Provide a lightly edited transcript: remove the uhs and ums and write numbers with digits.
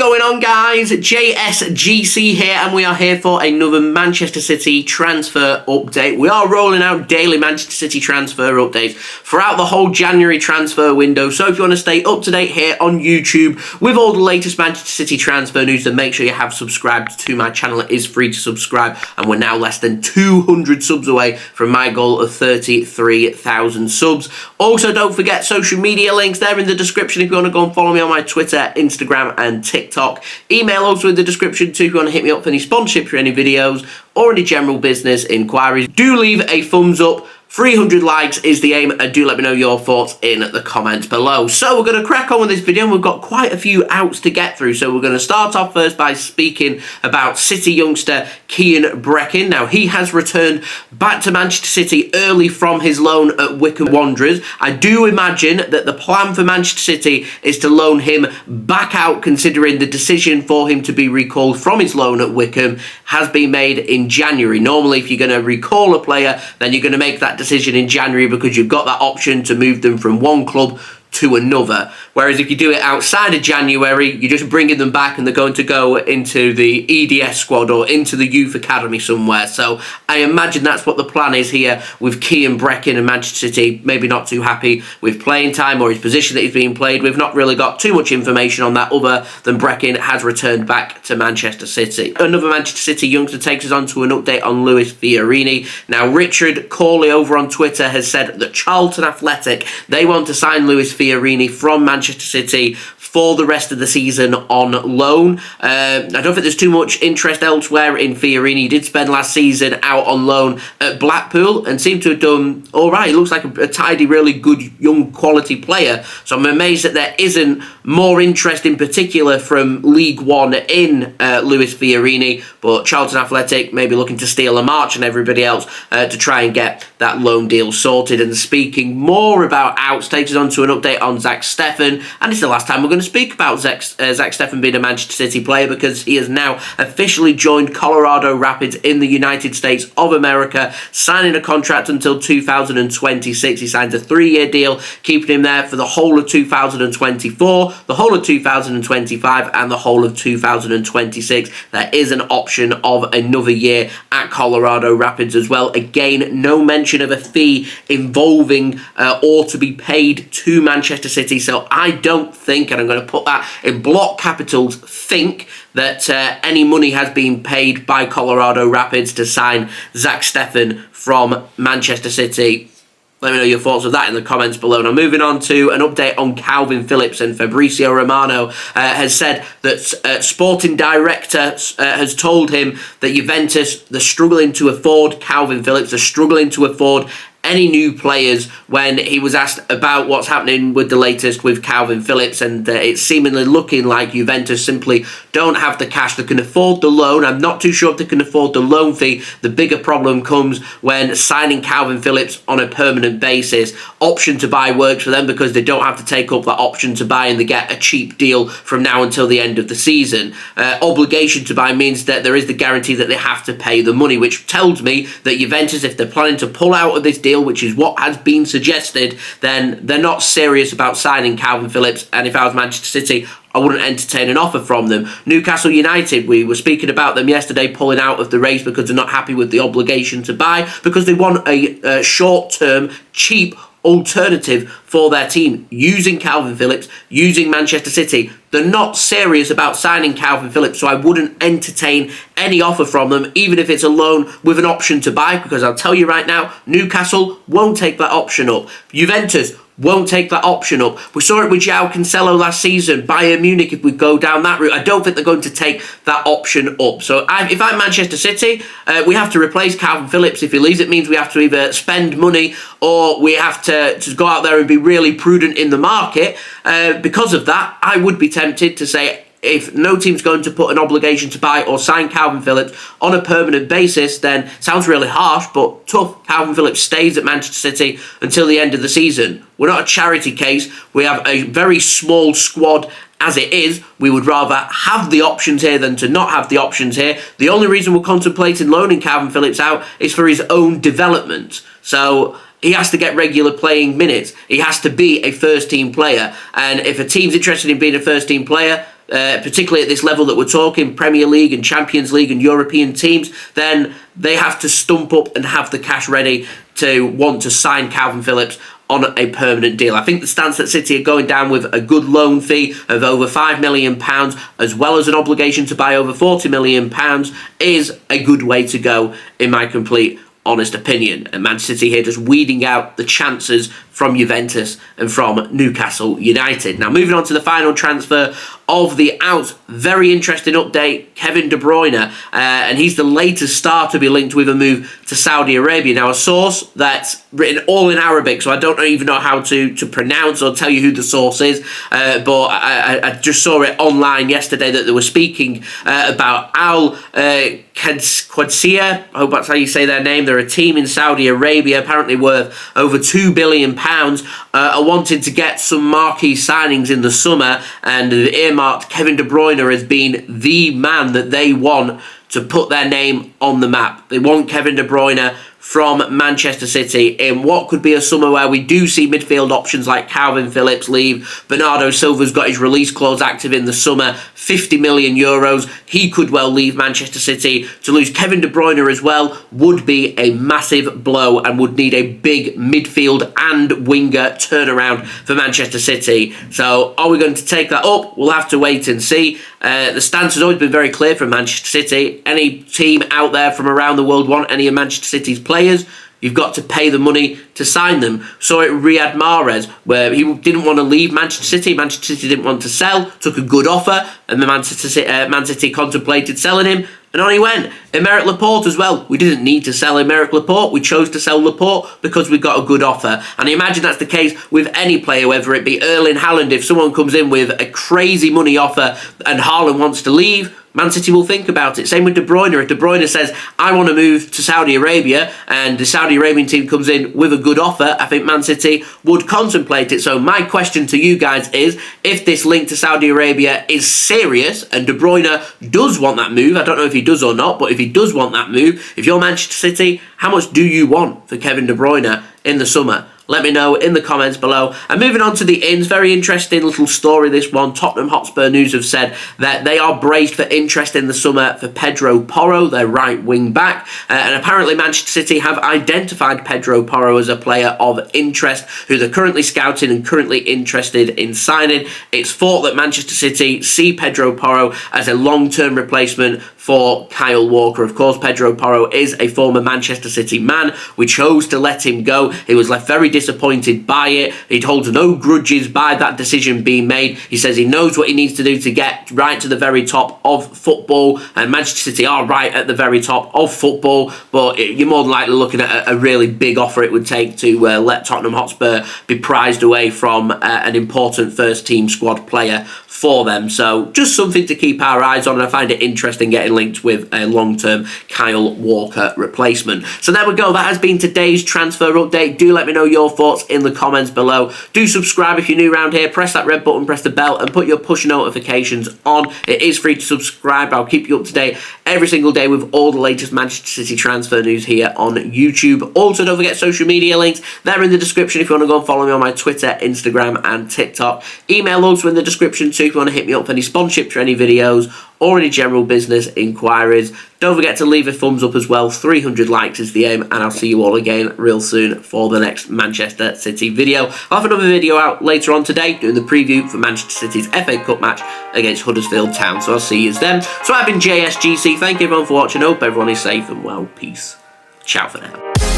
going on, guys? JSGC here, and we are here for another Manchester City transfer update. We are rolling out daily Manchester City transfer updates throughout the whole January transfer window. So if you want to stay up to date here on YouTube with all the latest Manchester City transfer news, then make sure you have subscribed to my channel. It is free to subscribe, and we're now less than 200 subs away from my goal of 33,000 subs. Also, don't forget social media links there in the description if you want to go and follow me on my Twitter, Instagram and TikTok. Email also in the description too if you want to hit me up for any sponsorship for any videos or any general business inquiries. Do leave a thumbs up. 300 likes is the aim, and do let me know your thoughts in the comments below. So we're going to crack on with this video, and we've got quite a few outs to get through. So we're going to start off first by speaking about City youngster Kian Breckin. Now, he has returned back to Manchester City early from his loan at Wycombe Wanderers. I do imagine that the plan for Manchester City is to loan him back out, considering the decision for him to be recalled from his loan at Wycombe has been made in January. Normally, if you're going to recall a player, then you're going to make that decision in January because you've got that option to move them from one club to another. Whereas if you do it outside of January, you're just bringing them back and they're going to go into the EDS squad or into the youth academy somewhere. So I imagine that's what the plan is here with Kian Breckin, and Manchester City maybe not too happy with playing time or his position that he's being played. We've not really got too much information on that other than Breckin has returned back to Manchester City. Another Manchester City youngster takes us on to an update on Lewis Fiorini. Now, Richard Cawley over on Twitter has said that Charlton Atheltic, they want to sign Lewis Fiorini from Manchester City for the rest of the season on loan. I don't think there's too much interest elsewhere in Fiorini. He did spend last season out on loan at Blackpool and seemed to have done all right. He looks like a tidy, really good, young, quality player. So I'm amazed that there isn't more interest in particular from League One in Lewis Fiorini, but Charlton Athletic may be looking to steal a march and everybody else to try and get that loan deal sorted. And speaking more about outs, takes us on to an update on Zack Steffen, and it's the last time we're going to speak about Zack Steffen being a Manchester City player, because he has now officially joined Colorado Rapids in the United States of America, signing a contract until 2026. He signs a 3-year deal, keeping him there for the whole of 2024, the whole of 2025 and the whole of 2026. There is an option of another year at Colorado Rapids as well. Again, no mention of a fee involving or to be paid to Manchester City. So I don't think, and I'm going to put that in block capitals, think that any money has been paid by Colorado Rapids to sign Zack Steffen from Manchester City. Let me know your thoughts of that in the comments below. Now, moving on to an update on Kalvin Phillips, and Fabrizio Romano has said that sporting director has told him that Juventus, they're struggling to afford Kalvin Phillips, they're struggling to afford any new players, when he was asked about what's happening with the latest with Kalvin Phillips, and it's seemingly looking like Juventus simply don't have the cash. They can afford the loan. I'm not too sure if they can afford the loan fee. The bigger problem comes when signing Kalvin Phillips on a permanent basis. Option to buy works for them because they don't have to take up that option to buy, and they get a cheap deal from now until the end of the season. Obligation to buy means that there is the guarantee that they have to pay the money, which tells me that Juventus, if they're planning to pull out of this deal, which is what has been suggested, then they're not serious about signing Kalvin Phillips. And if I was Manchester City, I wouldn't entertain an offer from them. Newcastle United, we were speaking about them yesterday, pulling out of the race because they're not happy with the obligation to buy, because they want a short-term, cheap alternative for their team using Kalvin Phillips, using Manchester City. They're not serious about signing Kalvin Phillips, so I wouldn't entertain any offer from them, even if it's a loan with an option to buy, because I'll tell you right now, Newcastle won't take that option up. Juventus won't take that option up. We saw it with João Cancelo last season. Bayern Munich, if we go down that route, I don't think they're going to take that option up. So if I'm Manchester City, we have to replace Kalvin Phillips. If he leaves, it means we have to either spend money or we have to go out there and be really prudent in the market. Because of that, I would be tempted to say, if no team's going to put an obligation to buy or sign Kalvin Phillips on a permanent basis, then sounds really harsh, but tough. Kalvin Phillips stays at Manchester City until the end of the season. We're not a charity case. We have a very small squad as it is. We would rather have the options here than to not have the options here. The only reason we're contemplating loaning Kalvin Phillips out is for his own development. So he has to get regular playing minutes. He has to be a first-team player. And if a team's interested in being a first-team player, particularly at this level that we're talking, Premier League and Champions League and European teams, then they have to stump up and have the cash ready to want to sign Kalvin Phillips on a permanent deal. I think the stance that City are going down with a good loan fee of over £5 million, as well as an obligation to buy over £40 million, is a good way to go, in my complete honest opinion. And Manchester City here just weeding out the chances from Juventus and from Newcastle United. Now, moving on to the final transfer of the out. Very interesting update. Kevin De Bruyne, and he's the latest star to be linked with a move to Saudi Arabia. Now, a source that's written all in Arabic, so I don't even know how to pronounce or tell you who the source is, but I just saw it online yesterday that they were speaking about Al-Qadsiah. I hope that's how you say their name. They're a team in Saudi Arabia, apparently worth over £2 billion, are wanting to get some marquee signings in the summer, and they've earmarked Kevin De Bruyne as being the man that they want to put their name on the map. They want Kevin De Bruyne from Manchester City in what could be a summer where we do see midfield options like Kalvin Phillips leave. Bernardo Silva's got his release clause active in the summer, €50 million. He could well leave Manchester City. To lose Kevin De Bruyne as well would be a massive blow and would need a big midfield and winger turnaround for Manchester City. So are we going to take that up? We'll have to wait and see. The stance has always been very clear from Manchester City. Any team out there from around the world want any of Manchester City's players, you've got to pay the money to sign them. Saw it Riyad Mahrez, where he didn't want to leave Manchester City. Manchester City didn't want to sell, took a good offer, and the Man City contemplated selling him, and on he went. Aymeric Laporte as well. We didn't need to sell Aymeric Laporte. We chose to sell Laporte because we got a good offer. And I imagine that's the case with any player, whether it be Erling Haaland. If someone comes in with a crazy money offer and Haaland wants to leave, Man City will think about it. Same with De Bruyne. If De Bruyne says, I want to move to Saudi Arabia, and the Saudi Arabian team comes in with a good offer, I think Man City would contemplate it. So my question to you guys is, if this link to Saudi Arabia is serious and De Bruyne does want that move, I don't know if he does or not, but if he does want that move, if you're Manchester City, how much do you want for Kevin De Bruyne in the summer? Let me know in the comments below. And moving on to the ins, very interesting little story this one. Tottenham Hotspur News have said that they are braced for interest in the summer for Pedro Porro, their right wing back. And apparently Manchester City have identified Pedro Porro as a player of interest who they're currently scouting and currently interested in signing. It's thought that Manchester City see Pedro Porro as a long-term replacement for Kyle Walker. Of course, Pedro Porro is a former Manchester City man. We chose to let him go. He was left very disappointed by it. He holds no grudges by that decision being made. He says he knows what he needs to do to get right to the very top of football, and Manchester City are right at the very top of football, but you're more than likely looking at a really big offer it would take to let Tottenham Hotspur be prized away from an important first team squad player for them. So just something to keep our eyes on, and I find it interesting getting linked with a long-term Kyle Walker replacement. So there we go. That has been today's transfer update. Do let me know your thoughts in the comments below. Do subscribe if you're new around here. Press that red button, press the bell, and put your push notifications on. It is free to subscribe. I'll keep you up to date every single day with all the latest Manchester City transfer news here on YouTube. Also, don't forget social media links. They're in the description if you want to go and follow me on my Twitter, Instagram, and TikTok. Email also in the description too if you want to hit me up for any sponsorship for any videos or any general business inquiries. Don't forget to leave a thumbs up as well. 300 likes is the aim, and I'll see you all again real soon for the next Manchester City video. I'll have another video out later on today doing the preview for Manchester City's FA Cup match against Huddersfield Town, so I'll see you then. So I've been JSGC. Thank you everyone for watching. Hope everyone is safe and well. Peace. Ciao for now.